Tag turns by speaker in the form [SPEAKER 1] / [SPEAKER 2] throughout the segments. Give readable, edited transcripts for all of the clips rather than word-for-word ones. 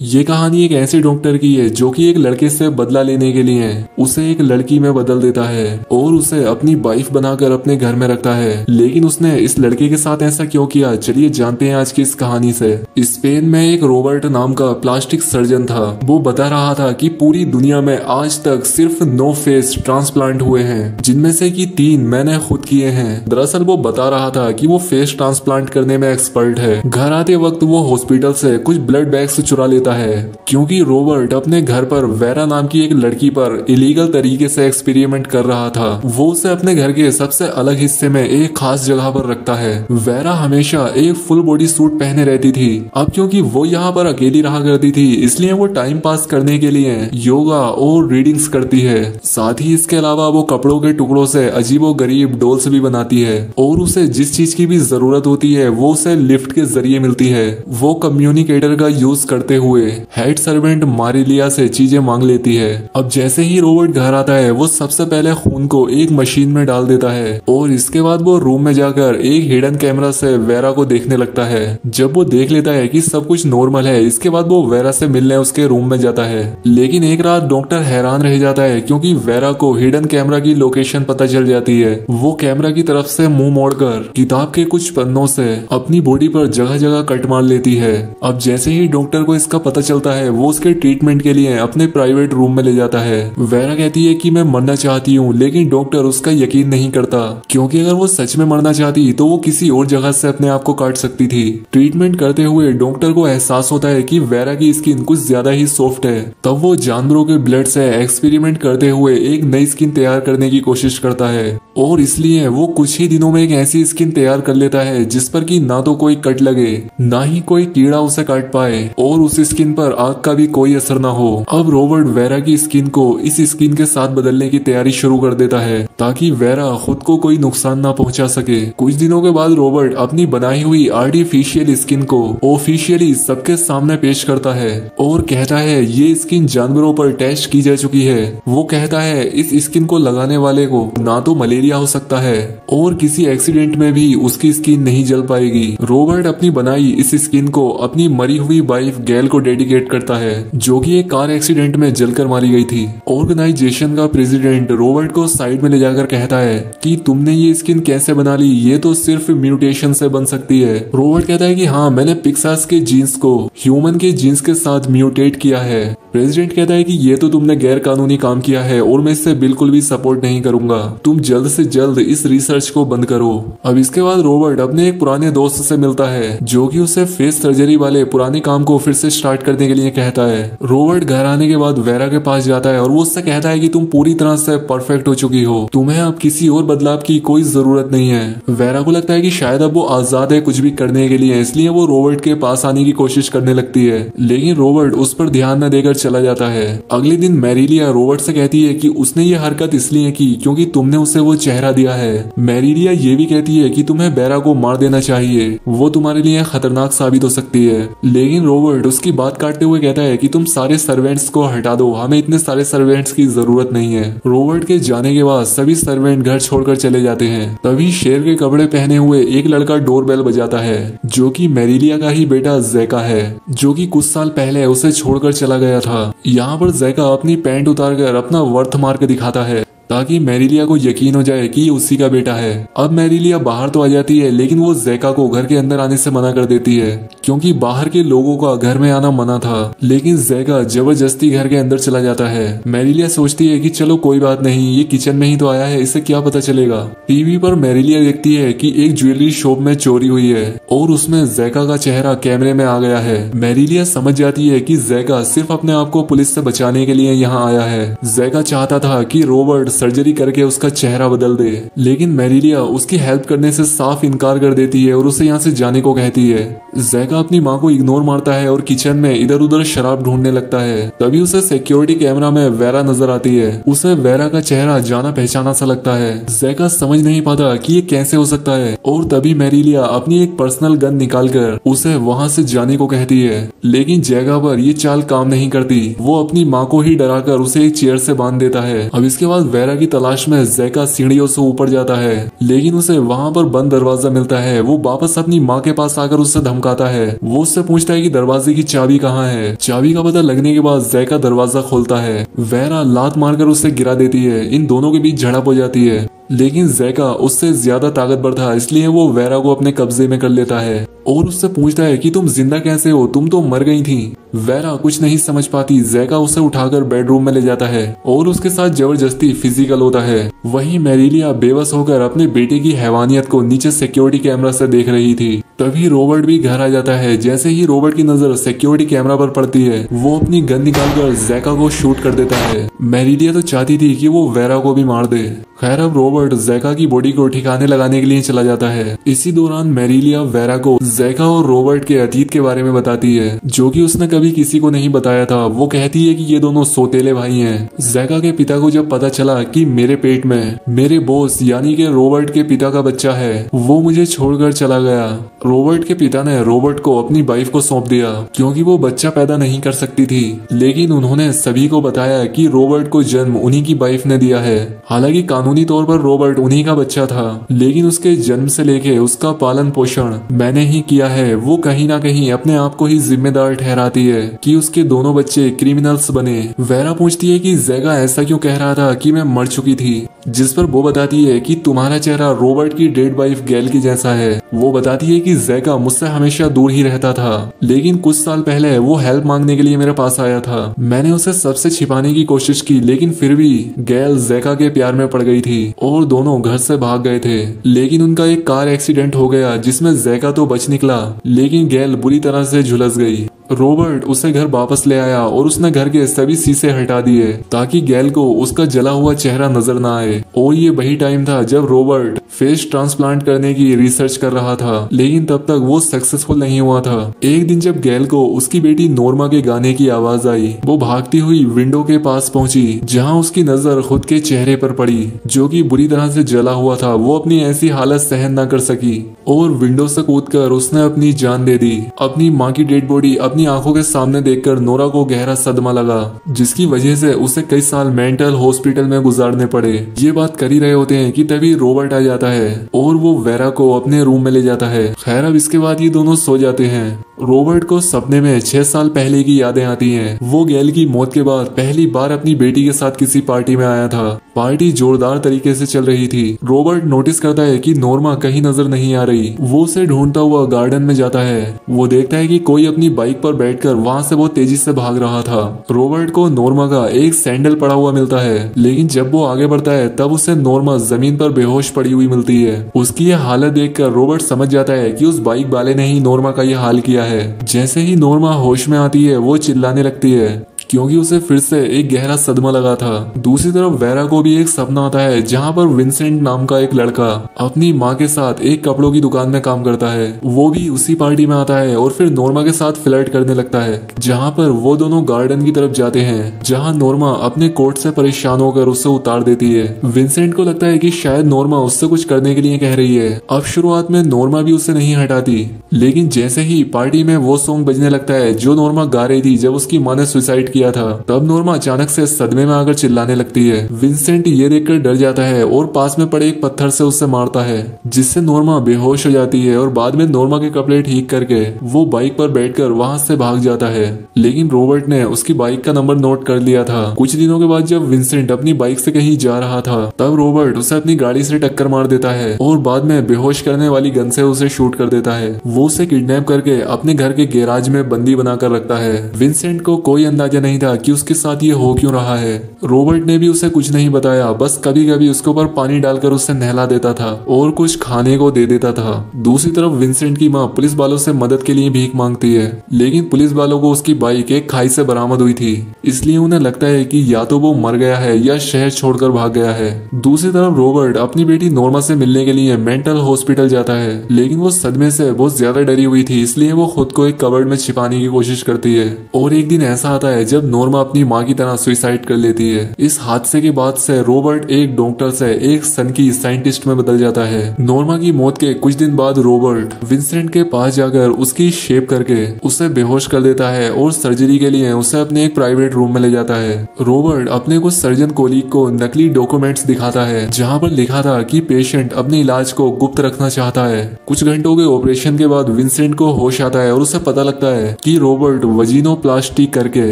[SPEAKER 1] ये कहानी एक ऐसे डॉक्टर की है जो कि एक लड़के से बदला लेने के लिए उसे एक लड़की में बदल देता है और उसे अपनी वाइफ बनाकर अपने घर में रखता है। लेकिन उसने इस लड़के के साथ ऐसा क्यों किया, चलिए जानते हैं आज की इस कहानी से। स्पेन में एक रॉबर्ट नाम का प्लास्टिक सर्जन था। वो बता रहा था कि पूरी दुनिया में आज तक सिर्फ 9 फेस ट्रांसप्लांट हुए हैं, जिनमें से कि 3 मैंने खुद किए हैं। दरअसल वो बता रहा था कि वो फेस ट्रांसप्लांट करने में एक्सपर्ट है। घर आते वक्त वो हॉस्पिटल से कुछ ब्लड बैग्स चुरा लेता है क्योंकि रॉबर्ट अपने घर पर वेरा नाम की एक लड़की पर इलीगल तरीके से एक्सपेरिमेंट कर रहा था। वो उसे अपने घर के सबसे अलग हिस्से में एक खास जगह पर रखता है। वेरा हमेशा एक फुल बॉडी सूट पहने रहती थी। अब क्योंकि वो यहाँ पर अकेली रहा करती थी, इसलिए वो टाइम पास करने के लिए योगा और रीडिंग्स करती है। साथ ही इसके अलावा वो कपड़ों के टुकड़ों से अजीबो गरीब डॉल्स भी बनाती है और उसे जिस चीज की भी जरूरत होती है वो उसे लिफ्ट के जरिए मिलती है। वो कम्युनिकेटर का यूज करते हुए हेड सर्वेंट मारिलिया से चीजें मांग लेती है। अब जैसे ही रॉबर्ट घर आता है, वो सबसे पहले खून को एक मशीन में डाल देता है और इसके बाद वो रूम में जाकर एक हिडन कैमरा से वेरा को देखने लगता है। जब वो देख लेता है कि सब कुछ नॉर्मल है, इसके बाद वो वेरा से मिलने उसके रूम में जाता है। लेकिन एक रात डॉक्टर हैरान रह जाता है क्योंकि वेरा को हिडन कैमरा की लोकेशन पता चल जाती है। वो कैमरा की तरफ से मुंह मोड़कर किताब के कुछ पन्नों से अपनी बॉडी पर जगह जगह कट मार लेती है। अब जैसे ही डॉक्टर को इसका पता चलता है, वो उसके ट्रीटमेंट के लिए अपने प्राइवेट रूम में ले जाता है। वेरा कहती है कि मैं मरना चाहती हूँ, लेकिन डॉक्टर उसका यकीन नहीं करता क्योंकि अगर वो सच में मरना चाहती तो वो किसी और जगह से अपने आप को काट सकती थी। ट्रीटमेंट करते हुए डॉक्टर को एहसास होता है कि वेरा की स्किन कुछ ज्यादा ही सॉफ्ट है। तब वो जानवरों के ब्लड से एक्सपेरिमेंट करते हुए एक नई स्किन तैयार करने की कोशिश करता है और इसलिए वो कुछ ही दिनों में एक ऐसी स्किन तैयार कर लेता है जिस पर कि ना तो कोई कट लगे, ना ही कोई कीड़ा उसे काट पाए और उस स्किन पर आग का भी कोई असर ना हो। अब रॉबर्ट वेरा की स्किन को इस स्किन के साथ बदलने की तैयारी शुरू कर देता है ताकि वेरा खुद को कोई नुकसान ना पहुंचा सके। कुछ दिनों के बाद रॉबर्ट अपनी बनाई हुई आर्टिफिशियल स्किन को ऑफिशियली सबके सामने पेश करता है और कहता है ये स्किन जानवरों पर टेस्ट की जा चुकी है। वो कहता है इस स्किन को लगाने वाले को ना तो मलेरिया हो सकता है और किसी एक्सीडेंट में भी उसकी स्किन नहीं जल पाएगी। रॉबर्ट अपनी बनाई इस स्किन को अपनी मरी हुई वाइफ गैल को डेडिकेट करता है, जो कि एक कार एक्सीडेंट में जलकर मारी गई थी। ऑर्गेनाइजेशन का प्रेसिडेंट रॉबर्ट को साइड में ले जाकर कहता है कि तुमने ये स्किन कैसे बना ली, ये तो सिर्फ म्यूटेशन से बन सकती है। रॉबर्ट कहता है कि हाँ, मैंने पिक्सास के जीन्स को ह्यूमन के जीन्स के साथ म्यूटेट किया है। प्रेसिडेंट कहता है कि ये तो तुमने गैर कानूनी काम किया है और मैं इससे बिल्कुल भी सपोर्ट नहीं करूंगा। तुम जल्द से जल्द इस रिसर्च को बंद करो। अब इसके बाद रॉबर्ट अपने एक पुराने दोस्त से मिलता है जो कि उसे फेस सर्जरी वाले पुराने काम को फिर से स्टार्ट करने के लिए कहता है। रॉबर्ट घर आने के बाद वेरा के पास जाता है और वो उससे कहता है कि तुम पूरी तरह से परफेक्ट हो चुकी हो, तुम्हें अब किसी और बदलाव की कोई जरूरत नहीं है। वेरा को लगता है कि शायद अब वो आजाद है कुछ भी करने के लिए, इसलिए वो रॉबर्ट के पास आने की कोशिश करने लगती है, लेकिन रॉबर्ट उस पर ध्यान न देकर चला जाता है। अगले दिन मैरिलिया रॉबर्ट से कहती है कि उसने ये हरकत इसलिए की क्योंकि तुमने उसे वो चेहरा दिया है। मैरिलिया ये भी कहती है कि तुम्हें वेरा को मार देना चाहिए, वो तुम्हारे लिए खतरनाक साबित हो सकती है। लेकिन रॉबर्ट उसकी बात काटते हुए कहता है कि तुम सारे सर्वेंट्स को हटा दो, हमें इतने सारे सर्वेंट्स की जरूरत नहीं है। रॉबर्ट के जाने के बाद सभी सर्वेंट घर छोड़कर चले जाते हैं। तभी शेर के कपड़े पहने हुए एक लड़का डोरबेल बजाता है, जो कि मैरिलिया का ही बेटा जैका है, जो कि कुछ साल पहले उसे छोड़कर चला गया था। यहाँ पर जैका अपनी पैंट उतारकर अपना वर्थ मार्क दिखाता है ताकि मैरिलिया को यकीन हो जाए कि ये उसी का बेटा है। अब मैरिलिया बाहर तो आ जाती है, लेकिन वो जैका को घर के अंदर आने से मना कर देती है क्योंकि बाहर के लोगों का घर में आना मना था। लेकिन जैका जबरदस्ती घर के अंदर चला जाता है। मैरिलिया सोचती है कि चलो कोई बात नहीं, ये किचन में ही तो आया है, इसे क्या पता चलेगा। टीवी पर मैरिलिया देखती है कि एक ज्वेलरी शॉप में चोरी हुई है और उसमें जैका का चेहरा कैमरे में आ गया है। मैरिलिया समझ जाती है कि जैका सिर्फ अपने आप को पुलिस से बचाने के लिए यहाँ आया है। जैका चाहता था कि रॉबर्ट सर्जरी करके उसका चेहरा बदल दे, लेकिन मैरिलिया उसकी हेल्प करने से साफ इनकार कर देती है और उसे यहाँ से जाने को कहती है। जैका अपनी माँ को इग्नोर मारता है और किचन में इधर उधर शराब ढूंढने लगता है। तभी उसे सिक्योरिटी कैमरा में वेरा नजर आती है। उसे वेरा का चेहरा जाना पहचाना सा लगता है। जैका समझ नहीं पाता कि ये कैसे हो सकता है और तभी मैरिलिया अपनी एक पर्सनल गन निकालकर उसे वहाँ से जाने को कहती है, लेकिन जैका पर ये चाल काम नहीं करती। वो अपनी माँ को ही डराकर उसे एक चेयर से बांध देता है। अब इसके बाद वेरा की तलाश में जैका सीढ़ियों से ऊपर जाता है, लेकिन उसे वहाँ पर बंद दरवाजा मिलता है। वो वापस अपनी माँ के पास आकर उससे धमकाता है वो उससे पूछता है कि दरवाजे की चाबी कहाँ है। चाबी का पता लगने के बाद जैका दरवाजा खोलता है। वेरा लात मारकर उसे गिरा देती है। इन दोनों के बीच झड़प हो जाती है, लेकिन जैका उससे ज्यादा ताकतवर था, इसलिए वो वेरा को अपने कब्जे में कर लेता है और उससे पूछता है कि तुम जिंदा कैसे हो, तुम तो मर गई थी। वेरा कुछ नहीं समझ पाती। जैका उसे उठाकर बेडरूम में ले जाता है और उसके साथ जबरदस्ती फिजिकल होता है। वहीं मैरिलिया बेबस होकर अपने बेटे की हैवानियत को नीचे सिक्योरिटी कैमरा से देख रही थी। तभी रॉबर्ट भी घर आ जाता है। जैसे ही रॉबर्ट की नजर सिक्योरिटी कैमरा पर पड़ती है, वो अपनी गन निकालकर जैका को शूट कर देता है। मैरिलिया तो चाहती थी कि वो वेरा को भी मार दे। खैर अब रॉबर्ट जैका की बॉडी को ठिकाने लगाने के लिए चला जाता है। इसी दौरान मैरिलिया वेरा को जैका और रॉबर्ट के अतीत के बारे में बताती है, जो कि उसने कभी किसी को नहीं बताया था। वो कहती है कि ये दोनों सौतेले भाई हैं। जैका के पिता को जब पता चला कि मेरे पेट में मेरे बॉस यानी कि रॉबर्ट के पिता का बच्चा है, वो मुझे छोड़कर चला गया। रॉबर्ट के पिता ने रॉबर्ट को अपनी वाइफ को सौंप दिया क्योंकि वो बच्चा पैदा नहीं कर सकती थी, लेकिन उन्होंने सभी को बताया कि रॉबर्ट को जन्म उन्हीं की वाइफ ने दिया है। हालांकि कानूनी तौर पर रॉबर्ट उन्हीं का बच्चा था, लेकिन उसके जन्म से लेके उसका पालन पोषण मैंने ही किया है। वो कहीं ना कहीं अपने आप को ही जिम्मेदार ठहराती है कि उसके दोनों बच्चे क्रिमिनल्स बने। वेरा पूछती है कि जैगा ऐसा क्यों कह रहा था कि मैं मर चुकी थी, जिस पर वो बताती है कि तुम्हारा चेहरा रॉबर्ट की डेड वाइफ गैल की जैसा है। वो बताती है कि जैगा मुझसे हमेशा दूर ही रहता था, लेकिन कुछ साल पहले वो हेल्प मांगने के लिए मेरे पास आया था। मैंने उसे सबसे छिपाने की कोशिश की, लेकिन फिर भी गैल जैगा के प्यार में पड़ गई थी और दोनों घर से भाग गए थे। लेकिन उनका एक कार एक्सीडेंट हो गया जिसमें जैगा तो बच निकला, लेकिन गैल बुरी तरह से झुलस गई। रॉबर्ट उसे घर वापस ले आया और उसने घर के सभी शीशे हटा दिए ताकि गैल को उसका जला हुआ चेहरा नजर ना आए। और ये वही टाइम था जब रॉबर्ट फेस ट्रांसप्लांट करने की रिसर्च कर रहा था, लेकिन तब तक वो सक्सेसफुल नहीं हुआ था। एक दिन जब गैल को उसकी बेटी नोर्मा के गाने की आवाज आई, वो भागती हुई विंडो के पास पहुंची, जहां उसकी नजर खुद के चेहरे पर पड़ी जो कि बुरी तरह से जला हुआ था। वो अपनी ऐसी हालत सहन न कर सकी और विंडो से कूदकर उसने अपनी जान दे दी। अपनी माँ की डेड बॉडी अपनी आंखों के सामने देखकर नोरा को गहरा सदमा लगा, जिसकी वजह से उसे कई साल मेंटल हॉस्पिटल में गुजारने पड़े। ये बात कर ही रहे होते हैं कि तभी रॉबर्ट आ जाता है और वो वेरा को अपने रूम में ले जाता है। खैर अब इसके बाद ये दोनों सो जाते हैं। रॉबर्ट को सपने में 6 साल पहले की यादें आती हैं। वो गैल की मौत के बाद पहली बार अपनी बेटी के साथ किसी पार्टी में आया था। पार्टी जोरदार तरीके से चल रही थी। रॉबर्ट नोटिस करता है कि नोर्मा कहीं नजर नहीं आ रही। वो उसे ढूंढता हुआ गार्डन में जाता है। वो देखता है कि कोई अपनी बाइक पर बैठकर वहां से बहुत तेजी से भाग रहा था। रॉबर्ट को नोर्मा का एक सैंडल पड़ा हुआ मिलता है, लेकिन जब वो आगे बढ़ता है तब उसे नोर्मा जमीन पर बेहोश पड़ी हुई मिलती है। उसकी ये हालत देखकर रॉबर्ट समझ जाता है कि उस बाइक वाले ने ही नोर्मा का ये हाल किया है। जैसे ही नोर्मा होश में आती है, वो चिल्लाने लगती है क्योंकि उसे फिर से एक गहरा सदमा लगा था। दूसरी तरफ वेरा को भी एक सपना आता है जहां पर विंसेंट नाम का एक लड़का अपनी माँ के साथ एक कपड़ों की दुकान में काम करता है। वो भी उसी पार्टी में आता है और फिर नोर्मा के साथ फ्लर्ट करने लगता है, जहां पर वो दोनों गार्डन की तरफ जाते हैं, जहां नोर्मा अपने कोट से परेशान होकर उसे उतार देती है। विंसेंट को लगता है कि शायद नोर्मा उससे कुछ करने के लिए कह रही है। अब शुरुआत में नोर्मा भी उसे नहीं हटाती, लेकिन जैसे ही पार्टी में वो सॉन्ग बजने लगता है जो नोर्मा गा रही थी जब उसकी माँ ने सुसाइड किया था, तब नोर्मा अचानक से सदमे में आकर चिल्लाने लगती है। विंसेंट ये देखकर डर जाता है और पास में पड़े एक पत्थर से उसे मारता है, जिससे नोर्मा बेहोश हो जाती है और बाद में नोर्मा के कपड़े ठीक करके वो बाइक पर बैठकर वहां से भाग जाता है। लेकिन रॉबर्ट ने उसकी बाइक का नंबर नोट कर लिया था। कुछ दिनों के बाद जब विंसेंट अपनी बाइक से कहीं जा रहा था, तब रॉबर्ट उसे अपनी गाड़ी से टक्कर मार देता है और बाद में बेहोश करने वाली गन से उसे शूट कर देता है। वो उसे किडनैप करके अपने घर के गैराज में बंदी बनाकर रखता है। विंसेंट को कोई अंदाजा नहीं था कि उसके साथ ये हो क्यों रहा है। रॉबर्ट ने भी उसे कुछ नहीं बताया, बस कभी कभी उसके ऊपर पानी डालकर उसे नहला देता था और कुछ खाने को दे देता था। दूसरी तरफ विंसेंट की माँ पुलिस वालों से मदद के लिए भीख मांगती है, लेकिन पुलिस वालों को उसकी बाइक एक खाई से बरामद हुई थी, इसलिए उन्हें लगता है कि या तो वो मर गया है या शहर छोड़कर भाग गया है। दूसरी तरफ रॉबर्ट अपनी बेटी नोर्मा से मिलने के लिए मेंटल हॉस्पिटल जाता है, लेकिन वो सदमे से बहुत ज्यादा डरी हुई थी, इसलिए वो खुद को एक कबर्ड में छिपाने की कोशिश करती है। और एक दिन ऐसा आता है जब जब नॉर्मा अपनी माँ की तरह सुसाइड कर लेती है। इस हादसे के बाद से रॉबर्ट एक डॉक्टर से एक सन की साइंटिस्ट में बदल जाता है। नॉर्मा की मौत के कुछ दिन बाद रॉबर्ट विंसेंट के पास जाकर उसकी शेप करके उसे बेहोश कर देता है और सर्जरी के लिए उसे अपने एक प्राइवेट रूम में ले जाता है। रॉबर्ट अपने कुछ सर्जन कोलीग को नकली डॉक्यूमेंट्स दिखाता है जहाँ पर लिखा था कि पेशेंट अपने इलाज को गुप्त रखना चाहता है। कुछ घंटों के ऑपरेशन के बाद विंसेंट को होश आता है और उसे पता लगता है कि रॉबर्ट वजीनोप्लास्टी करके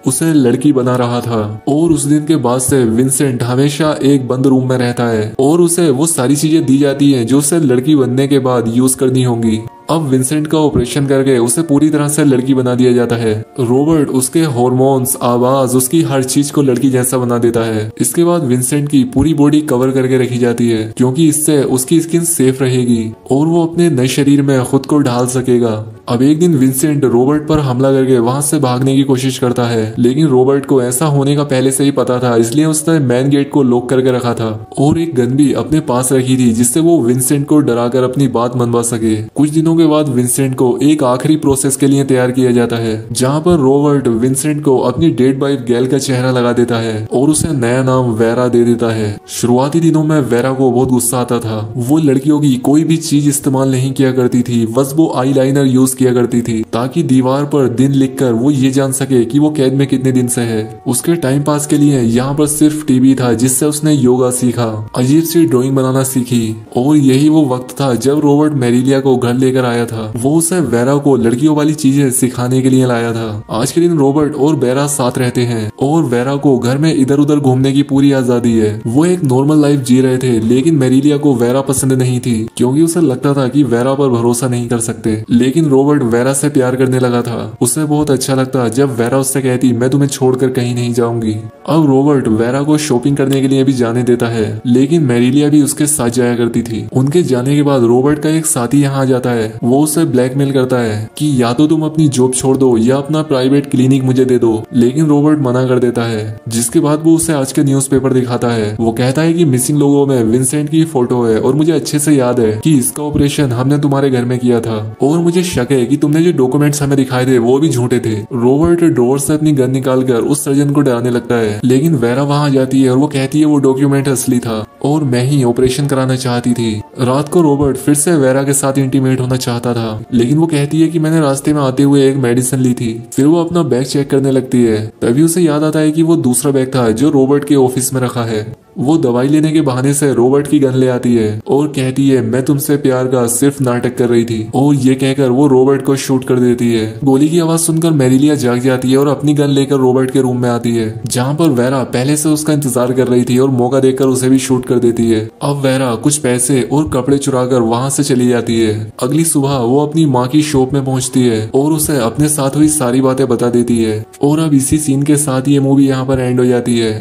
[SPEAKER 1] उसे लड़की बना रहा था। और उस दिन के बाद से विंसेंट हमेशा एक बंद रूम में रहता है और उसे वो सारी चीजें दी जाती हैं जो उसे लड़की बनने के बाद यूज करनी होंगी। अब विंसेंट का ऑपरेशन करके उसे पूरी तरह से लड़की बना दिया जाता है। रॉबर्ट उसके हार्मोन्स, आवाज, उसकी हर चीज को लड़की जैसा बना देता है। इसके बाद विंसेंट की पूरी बॉडी कवर करके रखी जाती है क्योंकि इससे उसकी स्किन सेफ रहेगी और वो अपने नए शरीर में खुद को ढाल सकेगा। अब एक दिन विंसेंट रॉबर्ट पर हमला करके वहां से भागने की कोशिश करता है, लेकिन रॉबर्ट को ऐसा होने का पहले से ही पता था, इसलिए उसने मेन गेट को लॉक करके रखा था और एक गन भी अपने पास रखी थी जिससे वो विंसेंट को डराकर अपनी बात मनवा सके। कुछ दिनों के बाद विंसेंट को एक आखिरी प्रोसेस के लिए तैयार किया जाता है जहाँ पर रॉबर्ट विंसेंट को अपनी डेड वाइफ गैल का चेहरा लगा देता है और उसे नया नाम वेरा दे देता है। शुरुआती दिनों में वेरा को बहुत गुस्सा आता था। वो लड़कियों की कोई भी चीज इस्तेमाल नहीं किया करती थी, बस वो आईलाइनर यूज किया करती थी ताकि दीवार पर दिन लिखकर वो ये जान सके कि वो कैद में कितने दिन से है। उसके टाइम पास के लिए यहाँ पर सिर्फ टीवी था जिससे उसने योगा सीखा, अजीब सी ड्राइंग बनाना सीखी और यही वो वक्त था जब रॉबर्ट मेरिलिया को घर लेकर आया था। वो उसे वेरा को लड़कियों वाली चीजें सिखाने के लिए लाया था। आज के दिन रॉबर्ट और वेरा साथ रहते हैं और वेरा को घर में इधर उधर घूमने की पूरी आजादी है। वो एक नॉर्मल लाइफ जी रहे थे, लेकिन मेरिलिया को वेरा पसंद नहीं थी क्योंकि उसे लगता था कि वेरा पर भरोसा नहीं कर सकते। लेकिन रॉबर्ट वेरा से प्यार करने लगा था। उसे बहुत अच्छा लगता जब वेरा उससे कहती मैं तुम्हें छोड़कर कहीं नहीं जाऊंगी। अब रॉबर्ट वेरा को शॉपिंग करने के लिए भी जाने देता है, लेकिन मेरिलिया भी उसके साथ जाया करती थी। उनके जाने के बाद रॉबर्ट का एक साथी यहाँ आ जाता है। वो उसे ब्लैकमेल करता है कि या तो तुम अपनी जॉब छोड़ दो या अपना प्राइवेट क्लिनिक मुझे दे दो, लेकिन रॉबर्ट मना कर देता है। जिसके बाद वो उसे आज के न्यूज़पेपर दिखाता है। वो कहता है कि मिसिंग लोगों में विंसेंट की फोटो है और मुझे अच्छे से याद है कि इसका ऑपरेशन हमने तुम्हारे घर में किया था और मुझे शक है कि तुमने जो डॉक्यूमेंट्स हमें दिखाए थे वो भी झूठे थे। रॉबर्ट ड्रॉअर से अपनी गन निकालकर उस सर्जन को डराने लगता है, लेकिन वेरा वहां जाती है और वो कहती है वो डॉक्यूमेंट असली था और मैं ही ऑपरेशन कराना चाहती थी। रात को रॉबर्ट फिर से वेरा के साथ इंटीमेट होना चाहता था, लेकिन वो कहती है कि मैंने रास्ते में आते हुए एक मेडिसिन ली थी। फिर वो अपना बैग चेक करने लगती है, तभी उसे याद आता है कि वो दूसरा बैग था जो रॉबर्ट के ऑफिस में रखा है। वो दवाई लेने के बहाने से रॉबर्ट की गन ले आती है और कहती है मैं तुमसे प्यार का सिर्फ नाटक कर रही थी, और ये कहकर वो रॉबर्ट को शूट कर देती है। गोली की आवाज सुनकर मेरिलिया जाग जाती है और अपनी गन लेकर रॉबर्ट के रूम में आती है जहाँ पर वेरा पहले से उसका इंतजार कर रही थी और मौका देखकर उसे भी शूट कर देती है। अब वेरा कुछ पैसे और कपड़े चुराकर वहां से चली जाती है। अगली सुबह वो अपनी माँ की शॉप में पहुंचती है और उसे अपने साथ हुई सारी बातें बता देती है। और अब इसी सीन के साथ ये मूवी यहाँ पर एंड हो जाती है।